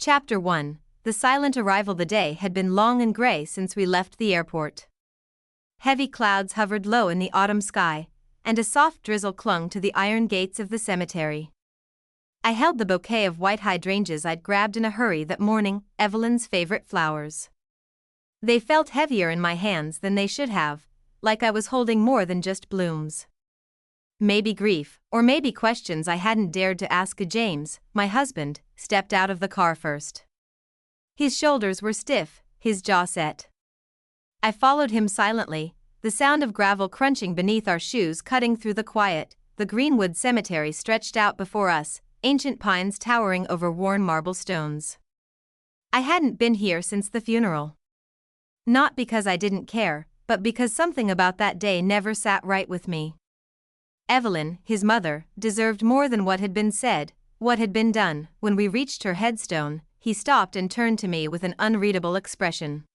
Chapter 1. The silent arrival. The day had been long and gray since we left the airport. Heavy clouds hovered low in the autumn sky, and a soft drizzle clung to the iron gates of the cemetery. I held the bouquet of white hydrangeas I'd grabbed in a hurry that morning, Evelyn's favorite flowers. They felt heavier in my hands than they should have, like I was holding more than just blooms. Maybe grief, or maybe questions I hadn't dared to ask. James, my husband, stepped out of the car first. His shoulders were stiff, his jaw set. I followed him silently, the sound of gravel crunching beneath our shoes cutting through the quiet. The Greenwood Cemetery stretched out before us, ancient pines towering over worn marble stones. I hadn't been here since the funeral. Not because I didn't care, but because something about that day never sat right with me. Evelyn, his mother, deserved more than what had been said, what had been done. When we reached her headstone, he stopped and turned to me with an unreadable expression.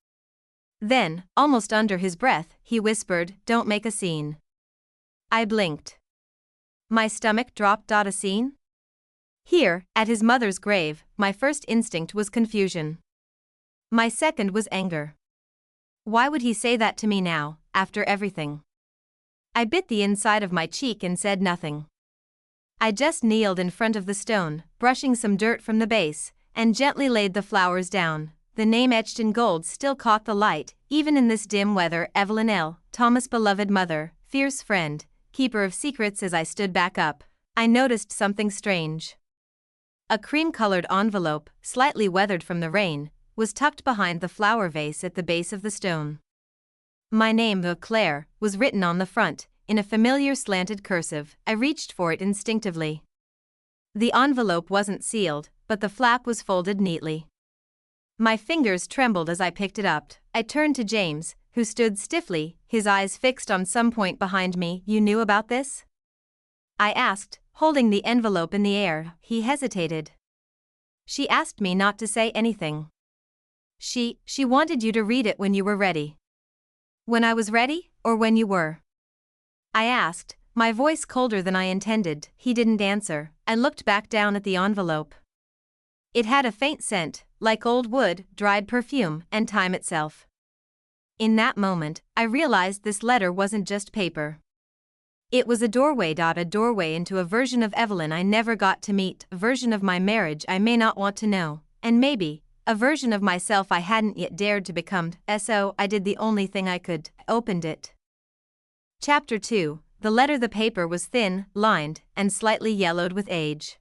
Then, almost under his breath, he whispered, "Don't make a scene." I blinked. My stomach dropped. A scene? Here, at his mother's grave, my first instinct was confusion. My second was anger. Why would he say that to me now, after everything? I bit the inside of my cheek and said nothing. I just kneeled in front of the stone, brushing some dirt from the base, and gently laid the flowers down. The name etched in gold still caught the light, even in this dim weather. Evelyn L., Thomas' beloved mother, fierce friend, keeper of secrets. As I stood back up, I noticed something strange. A cream-colored envelope, slightly weathered from the rain, was tucked behind the flower vase at the base of the stone. My name, Claire, was written on the front, in a familiar slanted cursive. I reached for it instinctively. The envelope wasn't sealed, but the flap was folded neatly. My fingers trembled as I picked it up. I turned to James, who stood stiffly, his eyes fixed on some point behind me. "You knew about this?" I asked, holding the envelope in the air. He hesitated. "She asked me not to say anything. She wanted you to read it when you were ready." "When I was ready, or when you were?" I asked, my voice colder than I intended. He didn't answer. I looked back down at the envelope. It had a faint scent, like old wood, dried perfume, and time itself. In that moment, I realized this letter wasn't just paper. It was a doorway. A doorway into a version of Evelyn I never got to meet, a version of my marriage I may not want to know, and maybe a version of myself I hadn't yet dared to become. So I did the only thing I could. I opened it. Chapter 2. The letter. The paper was thin, lined, and slightly yellowed with age.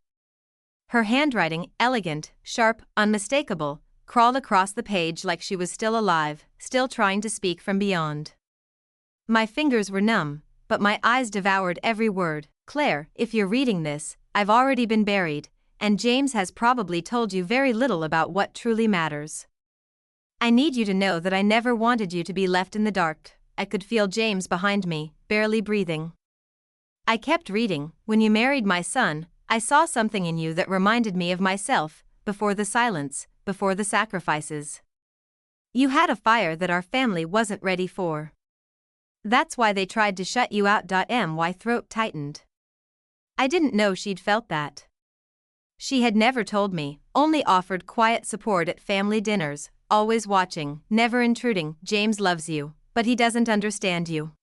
Her handwriting, elegant, sharp, unmistakable, crawled across the page like she was still alive, still trying to speak from beyond. My fingers were numb, but my eyes devoured every word. "Claire, if you're reading this, I've already been buried, and James has probably told you very little about what truly matters. I need you to know that I never wanted you to be left in the dark." I could feel James behind me, barely breathing. I kept reading. "When you married my son, I saw something in you that reminded me of myself, before the silence, before the sacrifices. You had a fire that our family wasn't ready for. That's why they tried to shut you out." My throat tightened. I didn't know she'd felt that. She had never told me, only offered quiet support at family dinners, always watching, never intruding. "James loves you, but he doesn't understand you.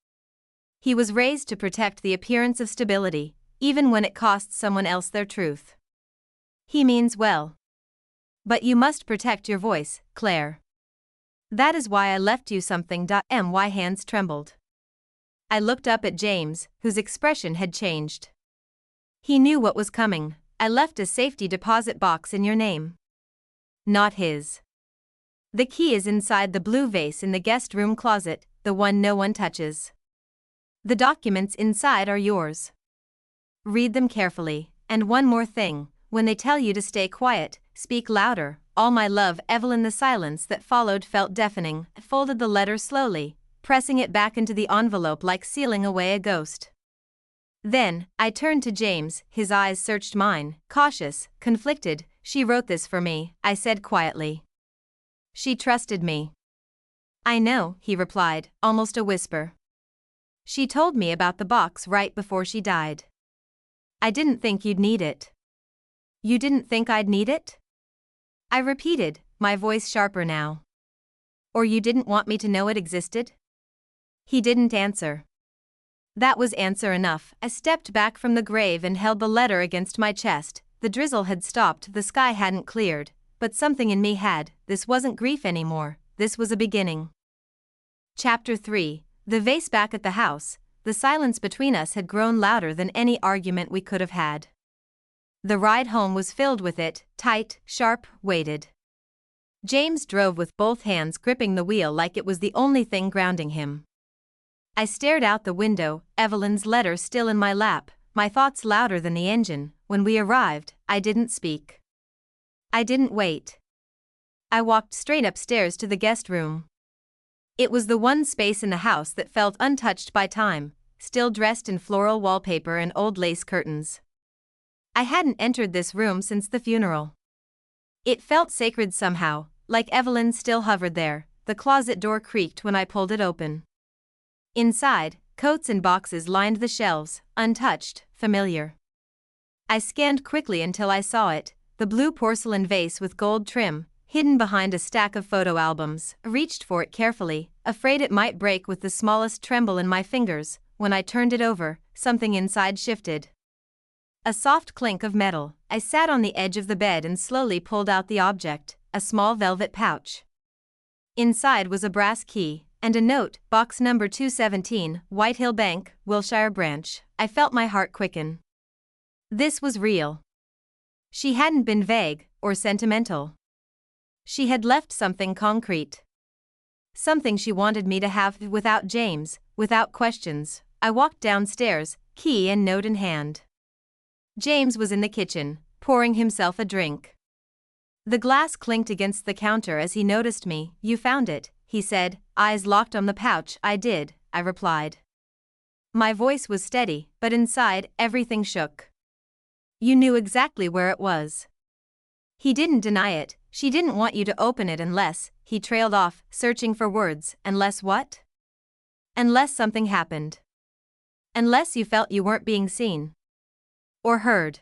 He was raised to protect the appearance of stability, even when it costs someone else their truth. He means well. But you must protect your voice, Claire. That is why I left you something." My hands trembled. I looked up at James, whose expression had changed. He knew what was coming. "I left a safety deposit box in your name." Not his. "The key is inside the blue vase in the guest room closet, the one no one touches. The documents inside are yours. Read them carefully, and one more thing, when they tell you to stay quiet, speak louder. All my love." Evelyn. The silence that followed felt deafening. I folded the letter slowly, pressing it back into the envelope like sealing away a ghost. Then, I turned to James, his eyes searched mine, cautious, conflicted. "She wrote this for me," I said quietly. "She trusted me." "I know," he replied, almost a whisper. "She told me about the box right before she died. I didn't think you'd need it." "You didn't think I'd need it?" I repeated, my voice sharper now. Or you didn't want me to know it existed? He didn't answer. That was answer enough. I stepped back from the grave and held the letter against my chest. The drizzle had stopped, the sky hadn't cleared, but something in me had. This wasn't grief anymore, this was a beginning. Chapter 3. The vase back at the house. The silence between us had grown louder than any argument we could have had. The ride home was filled with it, tight, sharp, weighted. James drove with both hands gripping the wheel like it was the only thing grounding him. I stared out the window, Evelyn's letter still in my lap, my thoughts louder than the engine. When we arrived, I didn't speak. I didn't wait. I walked straight upstairs to the guest room. It was the one space in the house that felt untouched by time, still dressed in floral wallpaper and old lace curtains. I hadn't entered this room since the funeral. It felt sacred somehow, like Evelyn still hovered there. The closet door creaked when I pulled it open. Inside, coats and boxes lined the shelves, untouched, familiar. I scanned quickly until I saw it, the blue porcelain vase with gold trim, hidden behind a stack of photo albums. I reached for it carefully, afraid it might break with the smallest tremble in my fingers. When I turned it over, something inside shifted. A soft clink of metal. I sat on the edge of the bed and slowly pulled out the object, a small velvet pouch. Inside was a brass key, and a note, box number 217, Whitehill Bank, Wilshire Branch. I felt my heart quicken. This was real. She hadn't been vague, or sentimental. She had left something concrete. Something she wanted me to have without James, without questions. I walked downstairs, key and note in hand. James was in the kitchen, pouring himself a drink. The glass clinked against the counter as he noticed me. You found it, he said, eyes locked on the pouch. I did, I replied. My voice was steady, but inside, everything shook. You knew exactly where it was. He didn't deny it. She didn't want you to open it unless, he trailed off, searching for words. Unless what? Unless something happened. Unless you felt you weren't being seen. Or heard.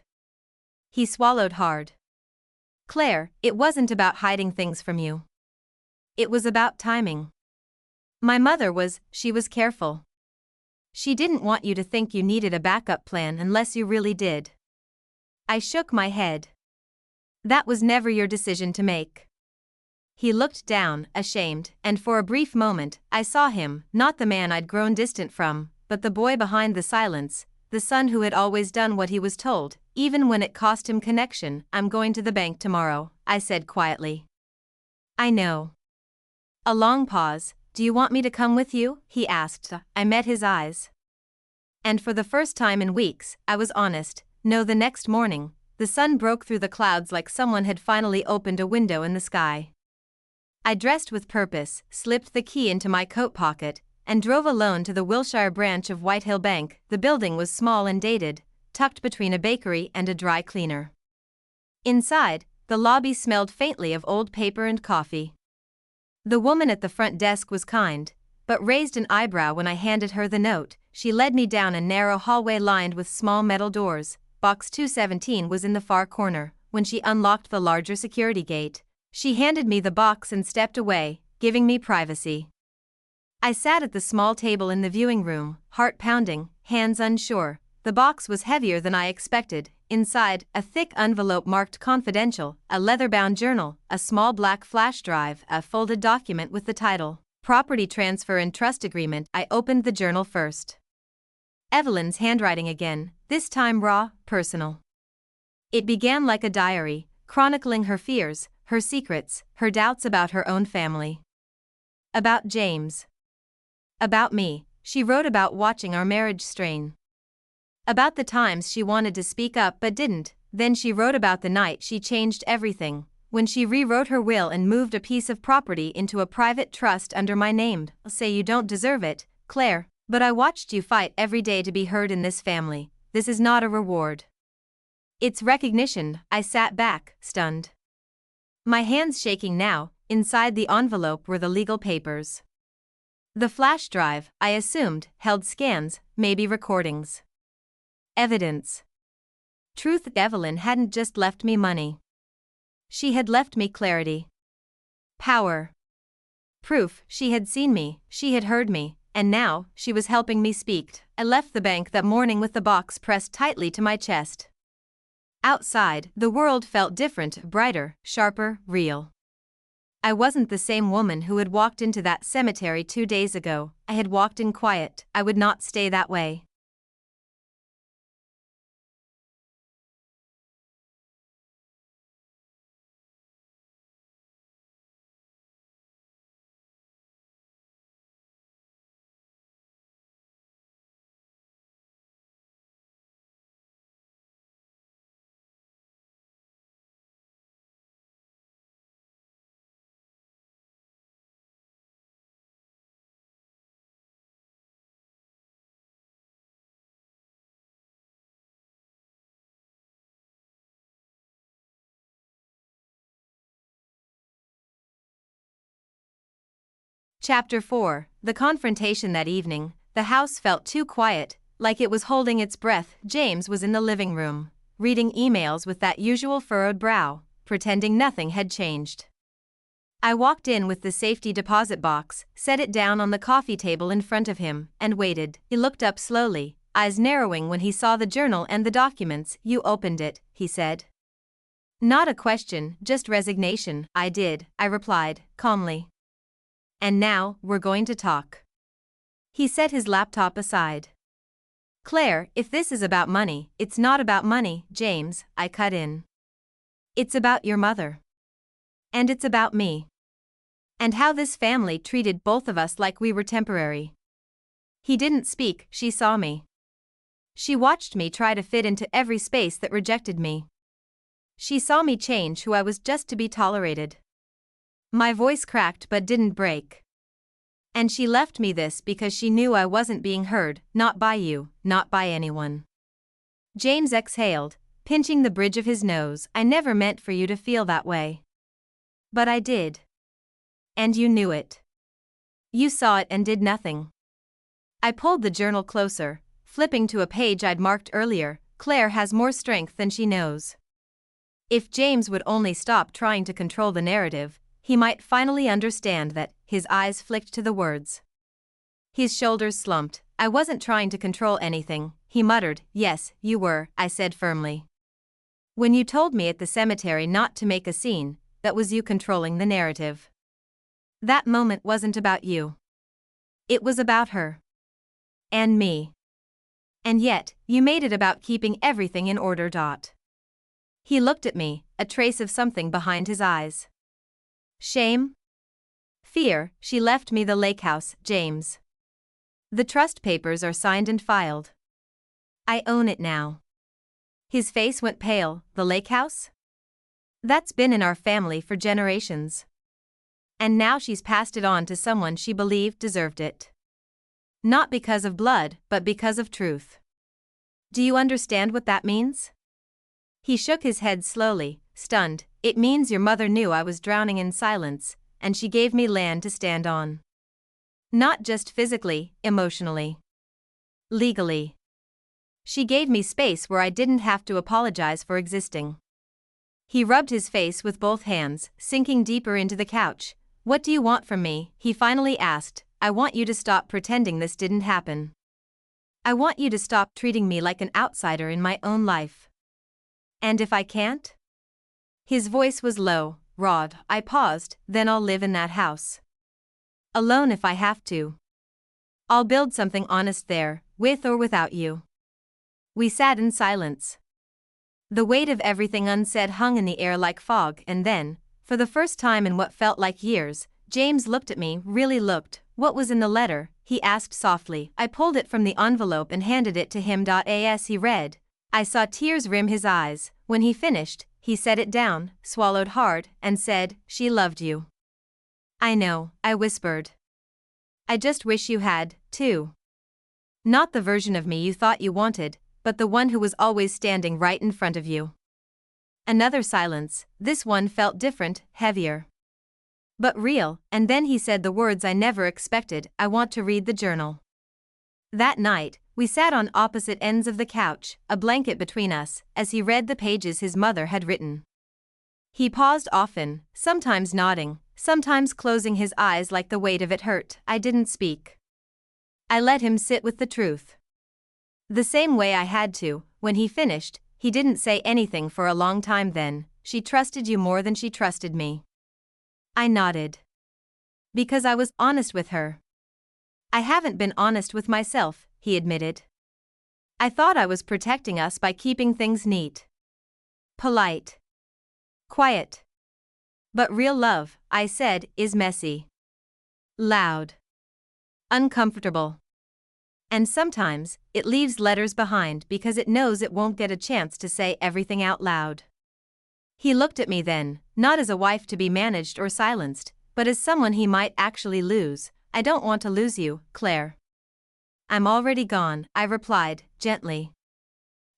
He swallowed hard. Claire, it wasn't about hiding things from you. It was about timing. My mother she was careful. She didn't want you to think you needed a backup plan unless you really did. I shook my head. That was never your decision to make. He looked down, ashamed, and for a brief moment, I saw him, not the man I'd grown distant from, but the boy behind the silence, the son who had always done what he was told, even when it cost him connection. I'm going to the bank tomorrow, I said quietly. I know. A long pause. Do you want me to come with you? He asked. I met his eyes. And for the first time in weeks, I was honest. No. The next morning, the sun broke through the clouds like someone had finally opened a window in the sky. I dressed with purpose, slipped the key into my coat pocket, and drove alone to the Wilshire branch of Whitehill Bank. The building was small and dated, tucked between a bakery and a dry cleaner. Inside, the lobby smelled faintly of old paper and coffee. The woman at the front desk was kind, but raised an eyebrow when I handed her the note. She led me down a narrow hallway lined with small metal doors. Box 217 was in the far corner. When she unlocked the larger security gate, she handed me the box and stepped away, giving me privacy. I sat at the small table in the viewing room, heart pounding, hands unsure. The box was heavier than I expected. Inside, a thick envelope marked confidential, a leather-bound journal, a small black flash drive, a folded document with the title, Property Transfer and Trust Agreement. I opened the journal first. Evelyn's handwriting again, this time raw, personal. It began like a diary, chronicling her fears, her secrets, her doubts about her own family. About James. About me. She wrote about watching our marriage strain. About the times she wanted to speak up but didn't. Then she wrote about the night she changed everything, when she rewrote her will and moved a piece of property into a private trust under my name. I'll say you don't deserve it, Claire, but I watched you fight every day to be heard in this family. This is not a reward. It's recognition. I sat back, stunned. My hands shaking now. Inside the envelope were the legal papers. The flash drive, I assumed, held scans, maybe recordings. Evidence. Truth. Evelyn hadn't just left me money. She had left me clarity. Power. Proof, she had seen me, she had heard me, and now, she was helping me speak. I left the bank that morning with the box pressed tightly to my chest. Outside, the world felt different, brighter, sharper, real. I wasn't the same woman who had walked into that cemetery 2 days ago. I had walked in quiet. I would not stay that way. Chapter 4. The confrontation that evening. The house felt too quiet, like it was holding its breath. James was in the living room, reading emails with that usual furrowed brow, pretending nothing had changed. I walked in with the safety deposit box, set it down on the coffee table in front of him, and waited. He looked up slowly, eyes narrowing when he saw the journal and the documents. "You opened it," he said. Not a question, just resignation. "I did," I replied, calmly. "And now, we're going to talk." He set his laptop aside. "Claire, if this is about money, it's not about money, James," I cut in. "It's about your mother. And it's about me. And how this family treated both of us like we were temporary." He didn't speak, she saw me. She watched me try to fit into every space that rejected me. She saw me change who I was just to be tolerated. My voice cracked but didn't break. "And she left me this because she knew I wasn't being heard, not by you, not by anyone." James exhaled, pinching the bridge of his nose. "I never meant for you to feel that way. But I did. And you knew it. You saw it and did nothing." I pulled the journal closer, flipping to a page I'd marked earlier. "Claire has more strength than she knows." If James would only stop trying to control the narrative, he might finally understand that. His eyes flicked to the words. His shoulders slumped. "I wasn't trying to control anything," he muttered. "Yes, you were," I said firmly. "When you told me at the cemetery not to make a scene, that was you controlling the narrative. That moment wasn't about you. It was about her. And me. And yet, you made it about keeping everything in order. He looked at me, a trace of something behind his eyes. "Shame? Fear." "She left me the lake house, James. The trust papers are signed and filed. I own it now." His face went pale. "The lake house? That's been in our family for generations. And now she's passed it on to someone she believed deserved it. Not because of blood, but because of truth. Do you understand what that means?" He shook his head slowly, stunned. "It means your mother knew I was drowning in silence, and she gave me land to stand on. Not just physically, emotionally. Legally. She gave me space where I didn't have to apologize for existing." He rubbed his face with both hands, sinking deeper into the couch. "What do you want from me?" he finally asked. "I want you to stop pretending this didn't happen. I want you to stop treating me like an outsider in my own life. And if I can't?" His voice was low, raw. I paused. "Then I'll live in that house. Alone if I have to. I'll build something honest there, with or without you." We sat in silence. The weight of everything unsaid hung in the air like fog, and then, for the first time in what felt like years, James looked at me, really looked. "What was in the letter?" he asked softly. I pulled it from the envelope and handed it to him. As he read, I saw tears rim his eyes. When he finished, he set it down, swallowed hard, and said, "She loved you." "I know," I whispered. "I just wish you had, too. Not the version of me you thought you wanted, but the one who was always standing right in front of you." Another silence. This one felt different, heavier. But real, and then he said the words I never expected. "I want to read the journal." That night, we sat on opposite ends of the couch, a blanket between us, as he read the pages his mother had written. He paused often, sometimes nodding, sometimes closing his eyes like the weight of it hurt. I didn't speak. I let him sit with the truth. The same way I had to. When he finished, he didn't say anything for a long time. Then, she trusted you more than she trusted me. I nodded. Because I was honest with her. I haven't been honest with myself, he admitted. I thought I was protecting us by keeping things neat. Polite. Quiet. But real love, I said, is messy. Loud. Uncomfortable. And sometimes, it leaves letters behind because it knows it won't get a chance to say everything out loud. He looked at me then, not as a wife to be managed or silenced, but as someone he might actually lose. I don't want to lose you, Claire. I'm already gone, I replied, gently.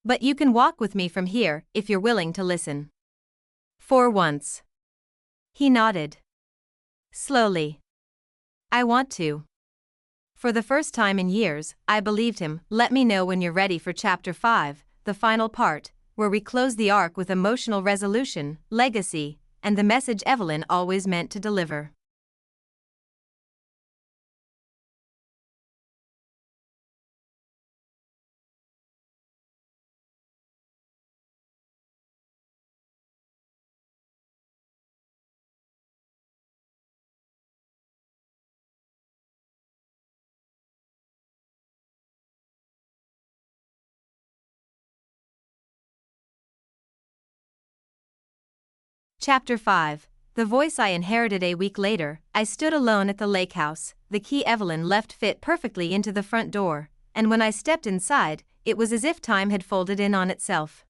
But you can walk with me from here, if you're willing to listen. For once. He nodded. Slowly. I want to. For the first time in years, I believed him. Let me know when you're ready for Chapter 5, the final part, where we close the arc with emotional resolution, legacy, and the message Evelyn always meant to deliver. Chapter 5. The voice I inherited. A week later, I stood alone at the lake house. The key Evelyn left fit perfectly into the front door, and when I stepped inside, it was as if time had folded in on itself.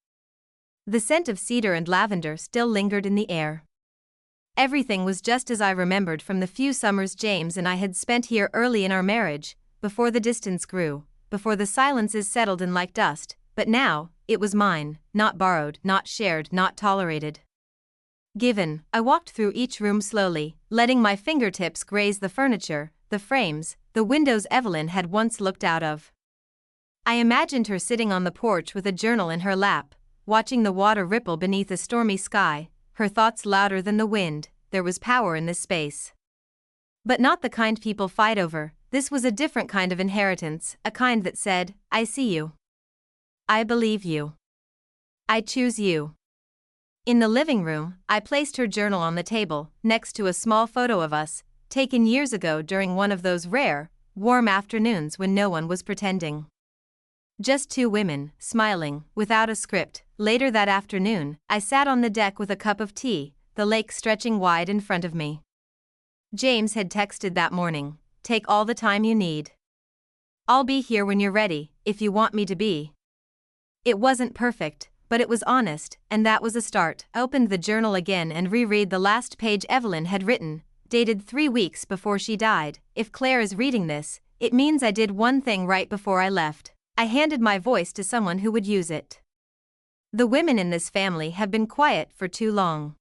The scent of cedar and lavender still lingered in the air. Everything was just as I remembered from the few summers James and I had spent here early in our marriage, before the distance grew, before the silences settled in like dust, but now, it was mine, not borrowed, not shared, not tolerated. Given, I walked through each room slowly, letting my fingertips graze the furniture, the frames, the windows Evelyn had once looked out of. I imagined her sitting on the porch with a journal in her lap, watching the water ripple beneath a stormy sky, her thoughts louder than the wind. There was power in this space. But not the kind people fight over. This was a different kind of inheritance, a kind that said, I see you. I believe you. I choose you. In the living room, I placed her journal on the table, next to a small photo of us, taken years ago during one of those rare, warm afternoons when no one was pretending. Just two women, smiling, without a script. Later that afternoon, I sat on the deck with a cup of tea, the lake stretching wide in front of me. James had texted that morning, take all the time you need. I'll be here when you're ready, if you want me to be. It wasn't perfect, but it was honest, and that was a start. I opened the journal again and reread the last page Evelyn had written, dated 3 weeks before she died. If Claire is reading this, it means I did one thing right before I left. I handed my voice to someone who would use it. The women in this family have been quiet for too long.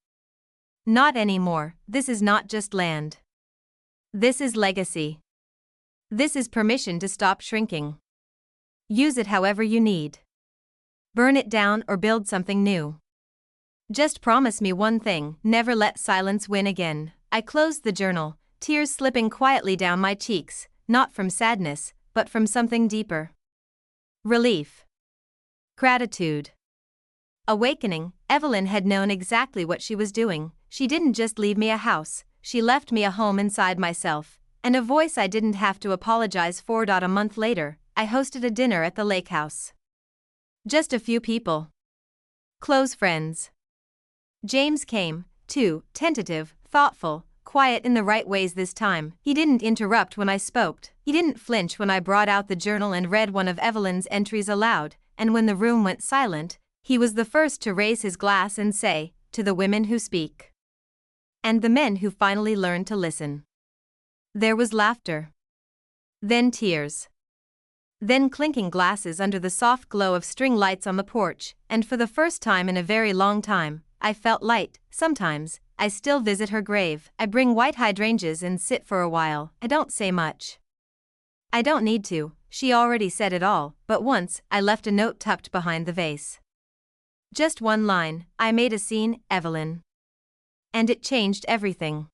Not anymore. This is not just land. This is legacy. This is permission to stop shrinking. Use it however you need. Burn it down or build something new. Just promise me one thing, never let silence win again. I closed the journal, tears slipping quietly down my cheeks, not from sadness, but from something deeper. Relief. Gratitude. Awakening. Evelyn had known exactly what she was doing. She didn't just leave me a house, she left me a home inside myself, and a voice I didn't have to apologize for. A month later, I hosted a dinner at the lake house. Just a few people. Close friends. James came, too, tentative, thoughtful, quiet in the right ways this time. He didn't interrupt when I spoke. He didn't flinch when I brought out the journal and read one of Evelyn's entries aloud, and when the room went silent, he was the first to raise his glass and say, to the women who speak. And the men who finally learned to listen. There was laughter. Then tears. Then clinking glasses under the soft glow of string lights on the porch, and for the first time in a very long time, I felt light. Sometimes, I still visit her grave. I bring white hydrangeas and sit for a while. I don't say much. I don't need to, she already said it all, but once, I left a note tucked behind the vase. Just one line, I made a scene, Evelyn. and it changed everything.